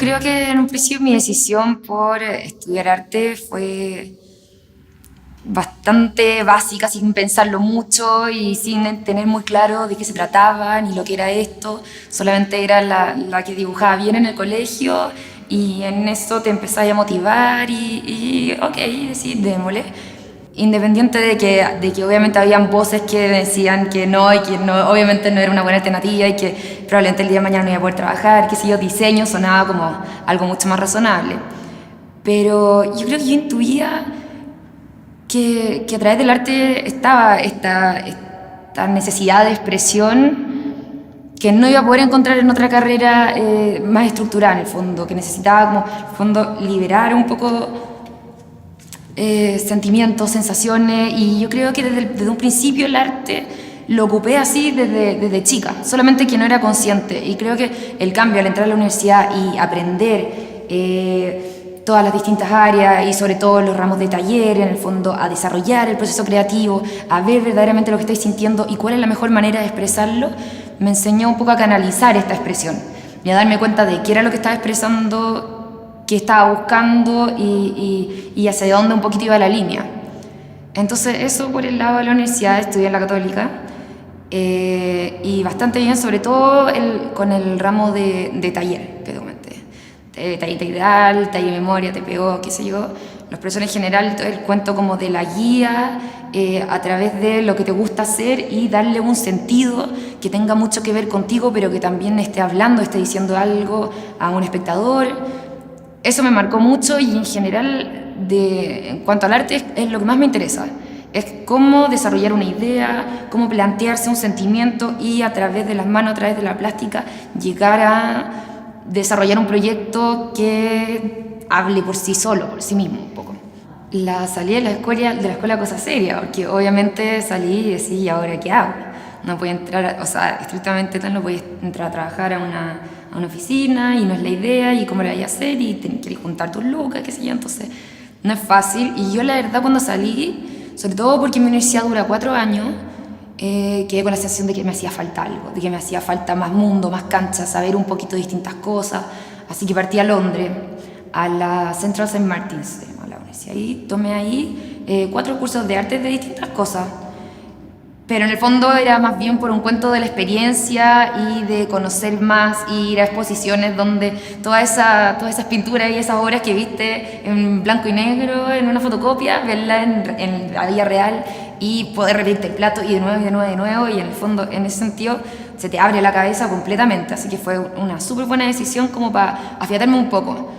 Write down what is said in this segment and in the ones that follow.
creo que en un principio mi decisión por estudiar arte fue bastante básica, sin pensarlo mucho y sin tener muy claro de qué se trataba ni lo que era esto. Solamente era la que dibujaba bien en el colegio y en eso te empezás a motivar y ok, sí, démosle. Independiente de que obviamente habían voces que decían que no y que no, obviamente no era una buena alternativa y que probablemente el día de mañana no iba a poder trabajar, qué sé yo, diseño sonaba como algo mucho más razonable. Pero yo creo que yo intuía que a través del arte estaba esta necesidad de expresión que no iba a poder encontrar en otra carrera más estructurada en el fondo, que necesitaba como, en el fondo, liberar un poco sentimientos, sensaciones, y yo creo que desde un principio el arte lo ocupé así desde chica, solamente que no era consciente, y creo que el cambio al entrar a la universidad y aprender todas las distintas áreas y sobre todo los ramos de taller, en el fondo a desarrollar el proceso creativo, a ver verdaderamente lo que estoy sintiendo y cuál es la mejor manera de expresarlo, me enseñó un poco a canalizar esta expresión y a darme cuenta de qué era lo que estaba expresando, qué estaba buscando y hacia dónde un poquito iba la línea. Entonces eso por el lado de la universidad, estudié en la Católica y bastante bien, sobre todo con el ramo de taller que te comenté. Taller integral, taller de memoria, TPO, qué sé yo. Los profesores en general, todo el cuento como de la guía a través de lo que te gusta hacer y darle un sentido que tenga mucho que ver contigo, pero que también esté hablando, esté diciendo algo a un espectador. Eso me marcó mucho y en general, en cuanto al arte, es lo que más me interesa. Es cómo desarrollar una idea, cómo plantearse un sentimiento y a través de las manos, a través de la plástica, llegar a desarrollar un proyecto que hable por sí solo, por sí mismo un poco. La salí de la escuela cosa seria, porque obviamente salí y decía, ¿y ahora qué hago? No voy a entrar, o sea, estrictamente tal, no voy a entrar a trabajar a una oficina y no es la idea y cómo lo voy a hacer y quieres juntar tus lucas, qué sé yo, entonces no es fácil. Y yo la verdad cuando salí, sobre todo porque mi universidad dura 4 años, quedé con la sensación de que me hacía falta algo, de que me hacía falta más mundo, más cancha, saber un poquito de distintas cosas, así que partí a Londres, a la Central St. Martin's, se llama la universidad, y tomé ahí 4 cursos de arte de distintas cosas. Pero en el fondo era más bien por un cuento de la experiencia y de conocer más, y ir a exposiciones donde todas esas pinturas y esas obras que viste en blanco y negro, en una fotocopia, verla en la vida real y poder repetirte el plato y de nuevo y de nuevo y de nuevo, y en el fondo en ese sentido se te abre la cabeza completamente, así que fue una súper buena decisión como para afiatarme un poco.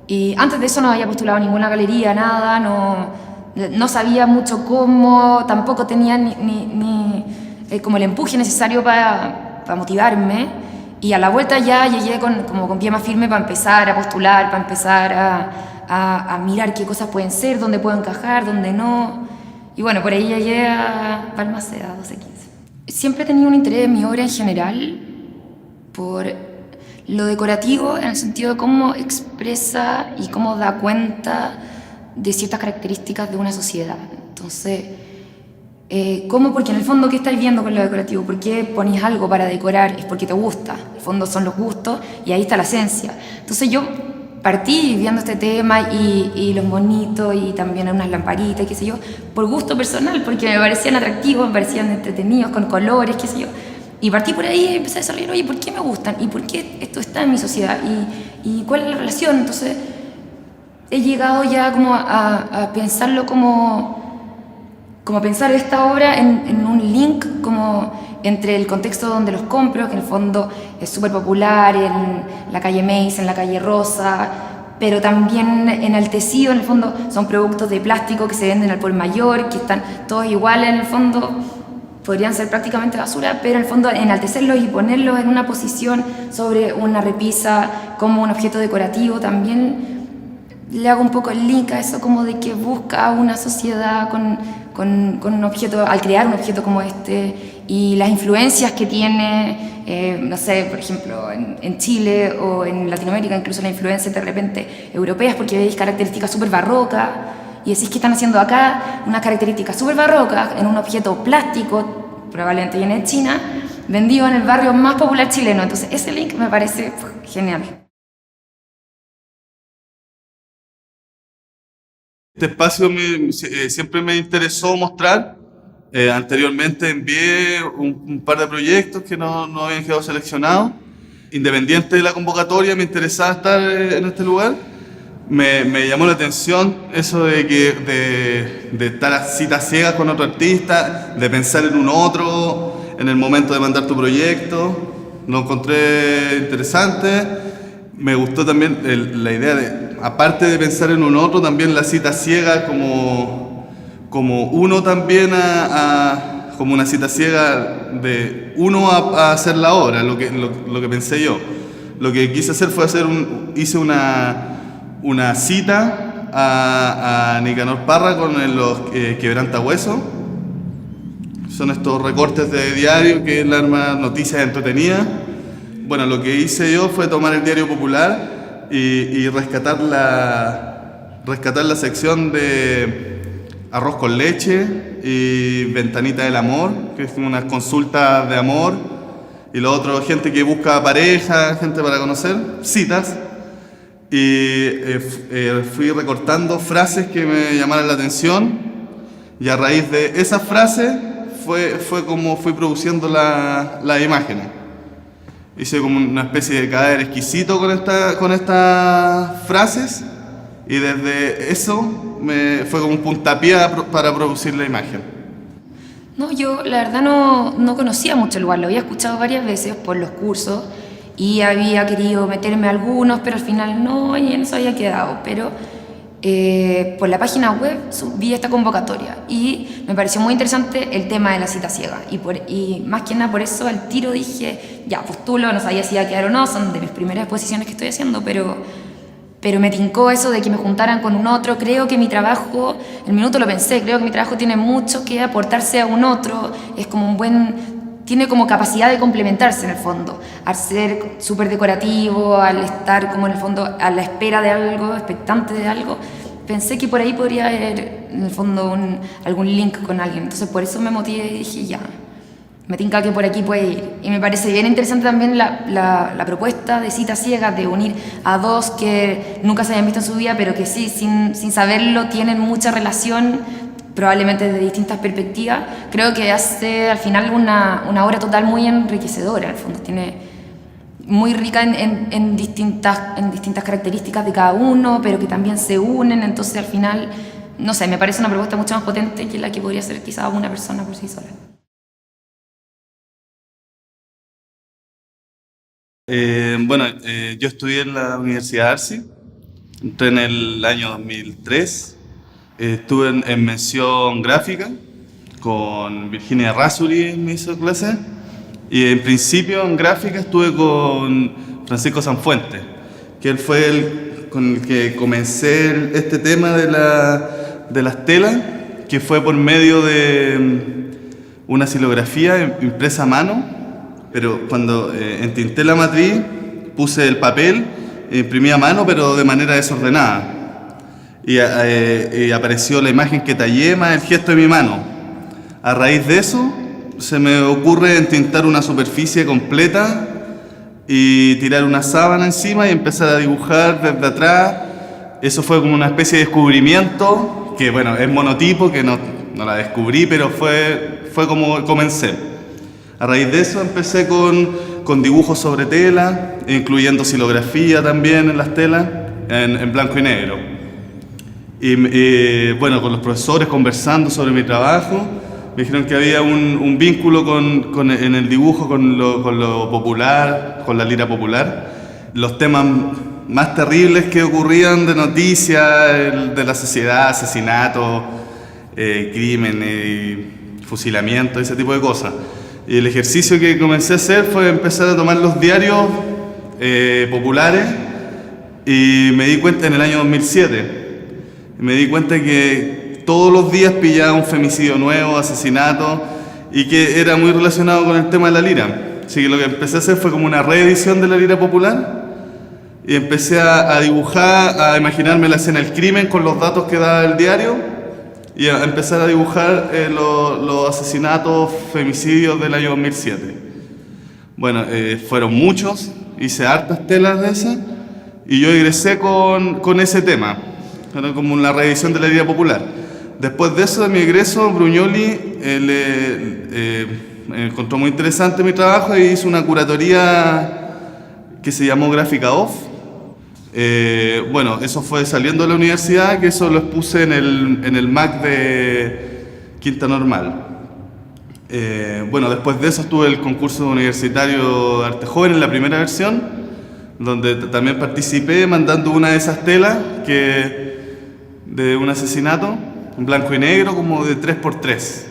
Y antes de eso no había postulado a ninguna galería, nada, no sabía mucho cómo, tampoco tenía como el empuje necesario para motivarme, y a la vuelta ya llegué con pie más firme para empezar a postular, para empezar a mirar qué cosas pueden ser, dónde puedo encajar, dónde no, y bueno, por ahí llegué a Balmaceda 1215. Siempre he tenido un interés en mi obra en general por lo decorativo, en el sentido de cómo expresa y cómo da cuenta de ciertas características de una sociedad. Entonces, ¿cómo? Porque en el fondo, ¿qué estáis viendo con lo decorativo? ¿Por qué ponéis algo para decorar? Es porque te gusta. En el fondo son los gustos y ahí está la esencia. Entonces yo partí viendo este tema y los monitos y también unas lamparitas, qué sé yo, por gusto personal, porque me parecían atractivos, me parecían entretenidos, con colores, qué sé yo. Y partí por ahí y empecé a desarrollar, oye, ¿por qué me gustan? ¿Y por qué esto está en mi sociedad? ¿Y cuál es la relación? Entonces he llegado ya como a pensarlo como pensar esta obra en un link como entre el contexto donde los compro, que en el fondo es súper popular, en la calle Mace, en la calle Rosa, pero también enaltecido, en el fondo son productos de plástico que se venden al por mayor, que están todos iguales, en el fondo podrían ser prácticamente basura, pero en el fondo enaltecerlos y ponerlos en una posición sobre una repisa como un objeto decorativo también le hago un poco el link a eso, como de que busca una sociedad con un objeto, al crear un objeto como este, y las influencias que tiene, no sé, por ejemplo, en Chile o en Latinoamérica, incluso las influencias de repente europeas, porque veis características súper barrocas, y decís que están haciendo acá unas características súper barrocas en un objeto plástico, probablemente viene de China, vendido en el barrio más popular chileno. Entonces ese link me parece genial. Este espacio siempre me interesó mostrar. Anteriormente envié un par de proyectos que no habían quedado seleccionados. Independiente de la convocatoria, me interesaba estar en este lugar. Me llamó la atención eso de estar a citas ciegas con otro artista, de pensar en un otro en el momento de mandar tu proyecto. Lo encontré interesante. Me gustó también la idea de, aparte de pensar en un otro, también la cita ciega como uno también como una cita ciega de uno a hacer la obra, lo que pensé yo. Lo que quise hacer fue hice una cita a Nicanor Parra con los Quebrantahuesos. Son estos recortes de diario que él arma noticias entretenidas. Bueno, lo que hice yo fue tomar el Diario Popular y rescatar la sección de arroz con leche y ventanita del amor, que es unas consultas de amor, y lo otro, gente que busca pareja, gente para conocer, citas. Y fui recortando frases que me llamaran la atención, y a raíz de esas frases fue como fui produciendo las imágenes. Hice como una especie de cadáver exquisito con estas frases, y desde eso fue como un puntapié para producir la imagen. No, yo la verdad no conocía mucho el lugar, lo había escuchado varias veces por los cursos y había querido meterme a algunos, pero al final no, y en eso había quedado. Pero por la página web vi esta convocatoria y me pareció muy interesante el tema de la cita ciega. Y más que nada por eso al tiro dije, ya, postulo, no sabía si iba a quedar o no, son de mis primeras exposiciones que estoy haciendo, pero me tincó eso de que me juntaran con un otro. Creo que mi trabajo, el minuto lo pensé, creo que mi trabajo tiene mucho que aportarse a un otro, es como tiene como capacidad de complementarse en el fondo, al ser súper decorativo, al estar como en el fondo a la espera de algo, expectante de algo. Pensé que por ahí podría haber en el fondo algún link con alguien, entonces por eso me motivé y dije ya, me tinca que por aquí puede ir. Y me parece bien interesante también la propuesta de citas ciegas, de unir a dos que nunca se hayan visto en su vida, pero que sí, sin saberlo, tienen mucha relación, probablemente desde distintas perspectivas. Creo que hace al final una obra total muy enriquecedora, en el fondo. Tiene muy rica en distintas características de cada uno, pero que también se unen. Entonces al final, no sé, me parece una propuesta mucho más potente que la que podría hacer quizás una persona por sí sola. Yo estudié en la Universidad de Arci, entré en el año 2003, estuve en mención gráfica con Virginia Rasuri, me hizo clase, y en principio en gráfica estuve con Francisco Sanfuentes, que él fue con el que comencé este tema de las telas, que fue por medio de una xilografía impresa a mano. Pero cuando entinté la matriz, puse el papel, imprimí a mano, pero de manera desordenada. Y apareció la imagen que tallé más el gesto de mi mano. A raíz de eso, se me ocurre entintar una superficie completa y tirar una sábana encima y empezar a dibujar desde atrás. Eso fue como una especie de descubrimiento, que bueno, es monotipo, que no la descubrí, pero fue como comencé. A raíz de eso empecé con dibujos sobre tela, incluyendo xilografía también en las telas, en blanco y negro. Y bueno, con los profesores conversando sobre mi trabajo, me dijeron que había un vínculo en el dibujo con lo popular, con la lira popular. Los temas más terribles que ocurrían de noticias de la sociedad, asesinatos, crímenes, fusilamiento, ese tipo de cosas. Y el ejercicio que comencé a hacer fue empezar a tomar los diarios populares y me di cuenta en el año 2007. Me di cuenta que todos los días pillaba un femicidio nuevo, asesinato, y que era muy relacionado con el tema de la lira. Así que lo que empecé a hacer fue como una reedición de la lira popular y empecé a dibujar, a imaginarme la escena del crimen con los datos que daba el diario y a empezar a dibujar los asesinatos, femicidios del año 2007. Bueno, fueron muchos, hice hartas telas de esas y yo egresé con ese tema. era como una reedición de la herida popular. Después de eso, de mi egreso, Brugnoli encontró muy interesante mi trabajo y hizo una curatoría que se llamó Gráfica Off. Bueno, eso fue saliendo de la universidad, que eso lo expuse en el MAC de Quinta Normal. Bueno, después de eso estuve en el concurso universitario de Arte Joven en la primera versión, donde también participé mandando una de esas telas de un asesinato, en blanco y negro, como de 3x3.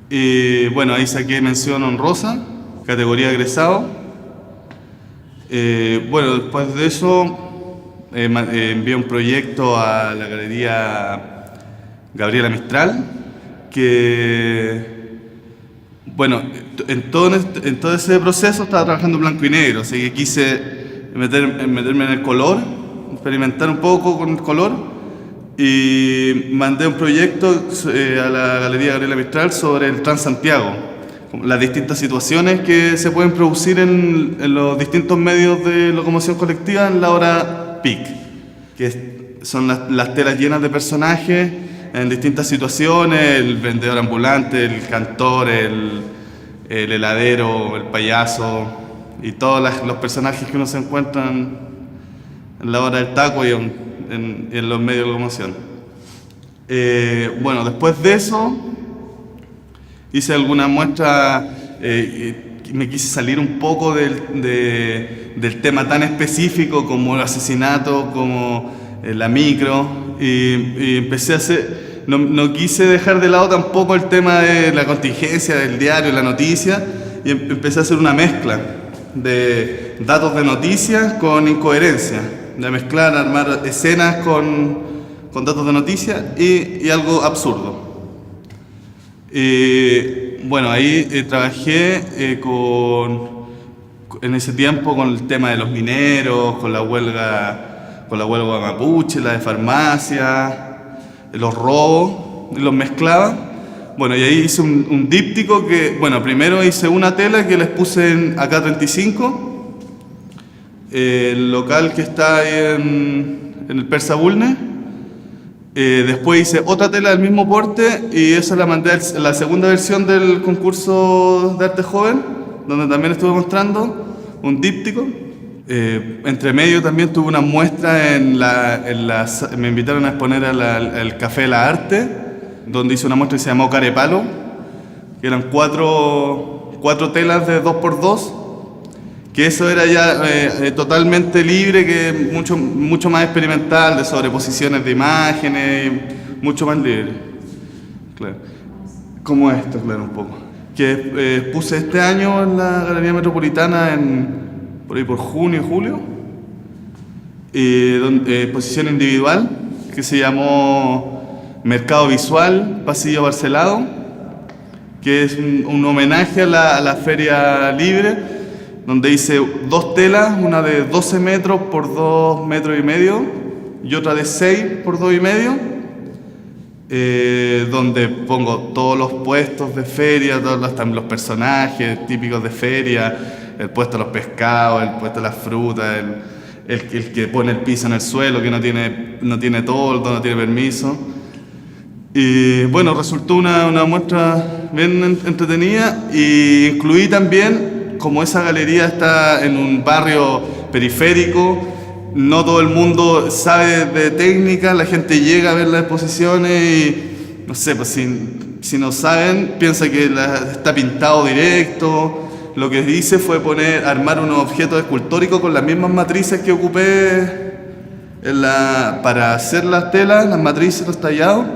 Y bueno, ahí saqué mención honrosa, categoría egresado. Bueno, después de eso envié un proyecto a la Galería Gabriela Mistral, que, bueno, en todo ese proceso estaba trabajando en blanco y negro, así que quise meterme en el color, experimentar un poco con el color, y mandé un proyecto a la Galería Gabriela Mistral sobre el Transantiago, las distintas situaciones que se pueden producir en los distintos medios de locomoción colectiva en la hora peak, que son las telas llenas de personajes en distintas situaciones, el vendedor ambulante, el cantor, el heladero, el payaso y todos los personajes que uno se encuentran en la hora del taco y en los medios de locomoción. Bueno, después de eso hice algunas muestras, me quise salir un poco del tema tan específico como el asesinato, como la micro, y empecé a hacer, no quise dejar de lado tampoco el tema de la contingencia del diario, la noticia, y empecé a hacer una mezcla de datos de noticias con incoherencia, de mezclar, armar escenas con datos de noticias y algo absurdo. Bueno, ahí trabajé en ese tiempo con el tema de los mineros, con la huelga mapuche, la de farmacia, los robos, los mezclaba. Bueno, y ahí hice un díptico que, bueno, primero hice una tela que les puse en AK-35, el local que está ahí en el Persa Bulnes. Después hice otra tela del mismo porte y esa la mandé a la segunda versión del concurso de arte joven, donde también estuve mostrando un díptico. Entre medio también tuve una muestra me invitaron a exponer al Café de la Arte, donde hice una muestra que se llamó Carepalo, que eran cuatro telas de 2x2, que eso era ya totalmente libre, que mucho más experimental, de sobreposiciones de imágenes, mucho más libre. Claro. Como esto, claro, un poco. Que puse este año en la Galería Metropolitana por ahí por junio, julio, exposición individual que se llamó Mercado Visual, Pasillo Barcelado, que es un homenaje a la Feria Libre, donde hice dos telas, una de 12 metros por 2 metros y medio y otra de 6 por 2 y medio, donde pongo todos los puestos de feria, también los personajes típicos de feria, el puesto de los pescados, el puesto de las frutas, el que pone el piso en el suelo, que no tiene toldo, no tiene permiso. Y bueno, resultó una muestra bien entretenida, y incluí también, como esa galería está en un barrio periférico, no todo el mundo sabe de técnica, la gente llega a ver las exposiciones y, no sé, pues si no saben, piensa que está pintado directo. Lo que hice fue armar unos objetos escultóricos con las mismas matrices que ocupé para hacer las telas, las matrices, los tallados.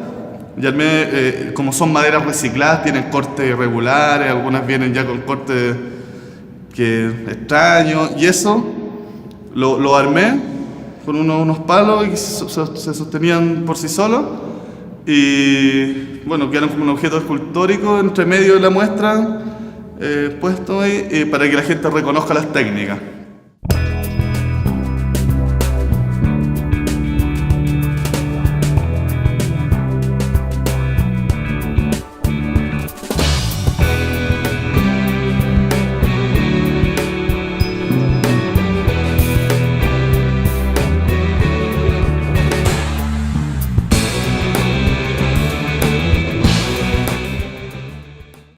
Y armé, como son maderas recicladas, tienen cortes irregulares, algunas vienen ya con cortes extraños, y eso lo armé con unos palos y se sostenían por sí solos, y bueno, quedaron como un objeto escultórico entre medio de la muestra, puesto ahí, para que la gente reconozca las técnicas.